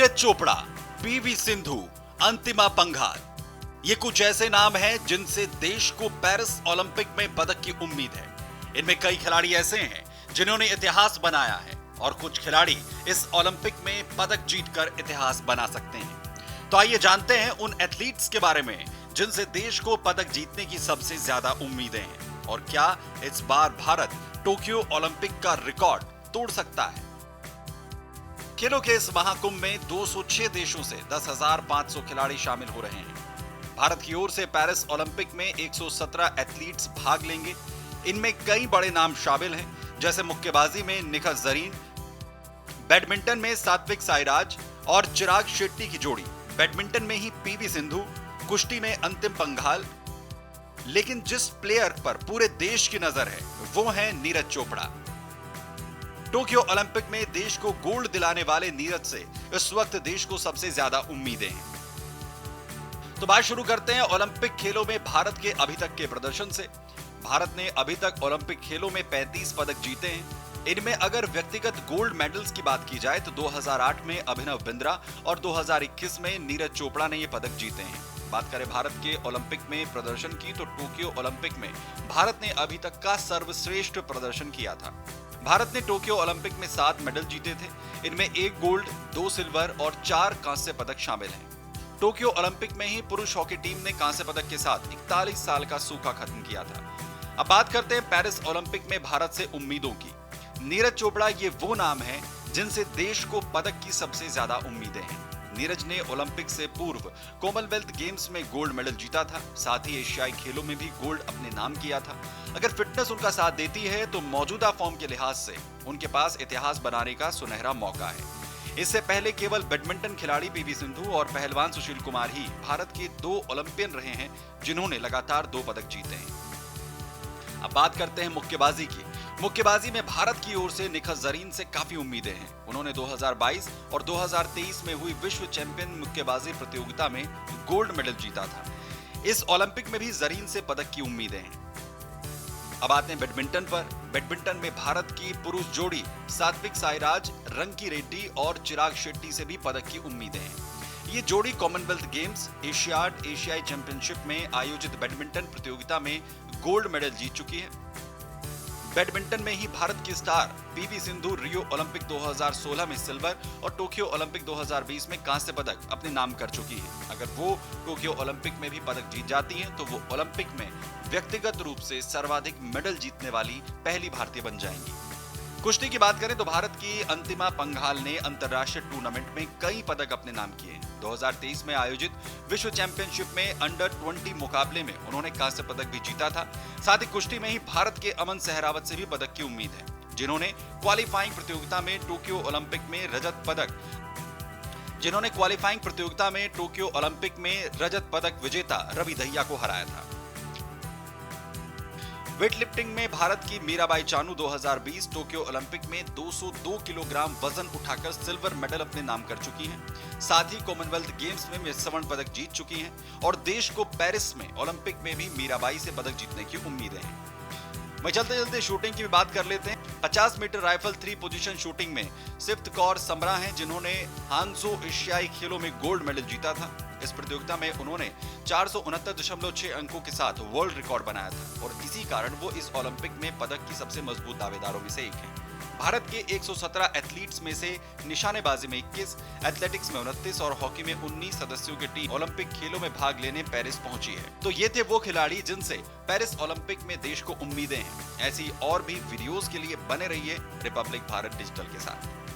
Neeraj Chopra, PV Sindhu, अंतिमा पंघाल, ये कुछ ऐसे नाम हैं जिनसे देश को पेरिस ओलंपिक में पदक की उम्मीद है। इनमें कई खिलाड़ी ऐसे हैं जिन्होंने इतिहास बनाया है और कुछ खिलाड़ी इस ओलंपिक में पदक जीतकर इतिहास बना सकते हैं। तो आइए जानते हैं उन एथलीट्स के बारे में जिनसे देश को पदक जीतने की सबसे ज्यादा उम्मीदें हैं और क्या इस बार भारत टोक्यो ओलंपिक का रिकॉर्ड तोड़ सकता है। खेलों के इस महाकुंभ में 206 देशों से 10,500 खिलाड़ी शामिल हो रहे हैं। भारत की ओर से पेरिस ओलंपिक में 117 एथलीट्स भाग लेंगे। इनमें कई बड़े नाम शामिल हैं, जैसे मुक्केबाजी में निखत जरीन, बैडमिंटन में सात्विक साईराज और चिराग शेट्टी की जोड़ी, बैडमिंटन में ही पीवी सिंधु, कुश्ती में अंतिम पंघाल। लेकिन जिस प्लेयर पर पूरे देश की नजर है वो है नीरज चोपड़ा। टोक्यो ओलंपिक में देश को गोल्ड दिलाने वाले नीरज से इस वक्त देश को सबसे ज्यादा उम्मीदें हैं। तो बात शुरू करते हैं ओलंपिक खेलों में भारत के अभी तक के प्रदर्शन से। भारत ने अभी तक ओलंपिक खेलों में 35 पदक जीते हैं। इनमें अगर व्यक्तिगत गोल्ड मेडल्स की बात की जाए तो 2008 में अभिनव बिंद्रा और 2021 में नीरज चोपड़ा ने ये पदक जीते हैं। बात करें भारत के ओलंपिक में प्रदर्शन की तो टोक्यो ओलंपिक में भारत ने अभी तक का सर्वश्रेष्ठ प्रदर्शन किया था। भारत ने टोक्यो ओलंपिक में 7 मेडल जीते थे। इनमें 1 गोल्ड, 2 सिल्वर और 4 कांस्य पदक शामिल हैं। टोक्यो ओलंपिक में ही पुरुष हॉकी टीम ने कांस्य पदक के साथ 41 साल का सूखा खत्म किया था। अब बात करते हैं पेरिस ओलंपिक में भारत से उम्मीदों की। नीरज चोपड़ा ये वो नाम है जिनसे देश को पदक की सबसे ज्यादा उम्मीदें हैं। नीरज ने ओलंपिक से पूर्व कॉमनवेल्थ गेम्स में गोल्ड मेडल जीता था, साथ ही एशियाई खेलों में भी गोल्ड अपने नाम किया था। अगर फिटनेस उनका साथ देती है तो मौजूदा फॉर्म के लिहाज से उनके पास इतिहास बनाने का सुनहरा मौका है। इससे पहले केवल बैडमिंटन खिलाड़ी पीवी सिंधु और पहलवान सुशील कुमार ही भारत के 2 ओलंपियन रहे हैं जिन्होंने लगातार 2 पदक जीते हैं। अब बात करते हैं मुक्केबाजी की। मुक्केबाजी में भारत की ओर से निखत जरीन से काफी उम्मीदें हैं। उन्होंने 2022 और 2023 में हुई विश्व चैंपियन मुक्केबाजी प्रतियोगिता में गोल्ड मेडल जीता था। इस ओलंपिक में भी जरीन से पदक की उम्मीदें हैं। अब आते हैं बैडमिंटन पर। बैडमिंटन में भारत की पुरुष जोड़ी सात्विक साईराज, रंकी रेड्डी और चिराग शेट्टी से भी पदक की उम्मीदें हैं। ये जोड़ी कॉमनवेल्थ गेम्स, एशियाड, एशियाई चैंपियनशिप में आयोजित बैडमिंटन प्रतियोगिता में गोल्ड मेडल जीत चुकी है। बैडमिंटन में ही भारत की star PV Sindhu Rio Olympic 2016 में सिल्वर और टोक्यो ओलंपिक 2020 में कांस्य पदक अपने नाम कर चुकी हैं। अगर वो टोक्यो ओलंपिक में भी पदक जीत जाती हैं तो वो ओलंपिक में व्यक्तिगत रूप से सर्वाधिक मेडल जीतने वाली पहली भारतीय बन जाएंगी। कुश्ती की बात करें तो भारत की अंतिमा पंघाल ने अंतर्राष्ट्रीय टूर्नामेंट में कई पदक अपने नाम किए हैं। 2023 में आयोजित विश्व चैंपियनशिप में अंडर 20 मुकाबले में उन्होंने कांस्य पदक भी जीता था। साथ ही कुश्ती में ही भारत के अमन सहरावत से भी पदक की उम्मीद है, जिन्होंने क्वालिफाइंग प्रतियोगिता में टोक्यो ओलंपिक में रजत पदक विजेता रवि दहिया को हराया था। वेटलिफ्टिंग में भारत की मीराबाई चानू 2020 टोक्यो ओलंपिक में 202 किलोग्राम वजन उठाकर सिल्वर मेडल अपने नाम कर चुकी हैं। साथ ही कॉमनवेल्थ गेम्स में स्वर्ण पदक जीत चुकी हैं और देश को पेरिस में ओलंपिक में भी मीराबाई से पदक जीतने की उम्मीदें हैं। मैं चलते शूटिंग की भी बात कर लेते हैं। 50 मीटर राइफल 3 पोजीशन शूटिंग में सिफ्त कौर समरा हैं जिन्होंने हांगझो एशियाई खेलों में गोल्ड मेडल जीता था। इस प्रतियोगिता में उन्होंने 469.6 अंकों के साथ वर्ल्ड रिकॉर्ड बनाया था और इसी कारण वो इस ओलंपिक में पदक की सबसे मजबूत दावेदारों में से एक हैं। भारत के 117 एथलीट्स में से निशानेबाजी में 21, एथलेटिक्स में 29 और हॉकी में 19 सदस्यों की टीम ओलंपिक खेलों में भाग लेने पेरिस पहुंची है। तो ये थे वो खिलाड़ी जिनसे पेरिस ओलंपिक में देश को उम्मीदें हैं। ऐसी और भी वीडियोस के लिए बने रहिए रिपब्लिक भारत डिजिटल के साथ।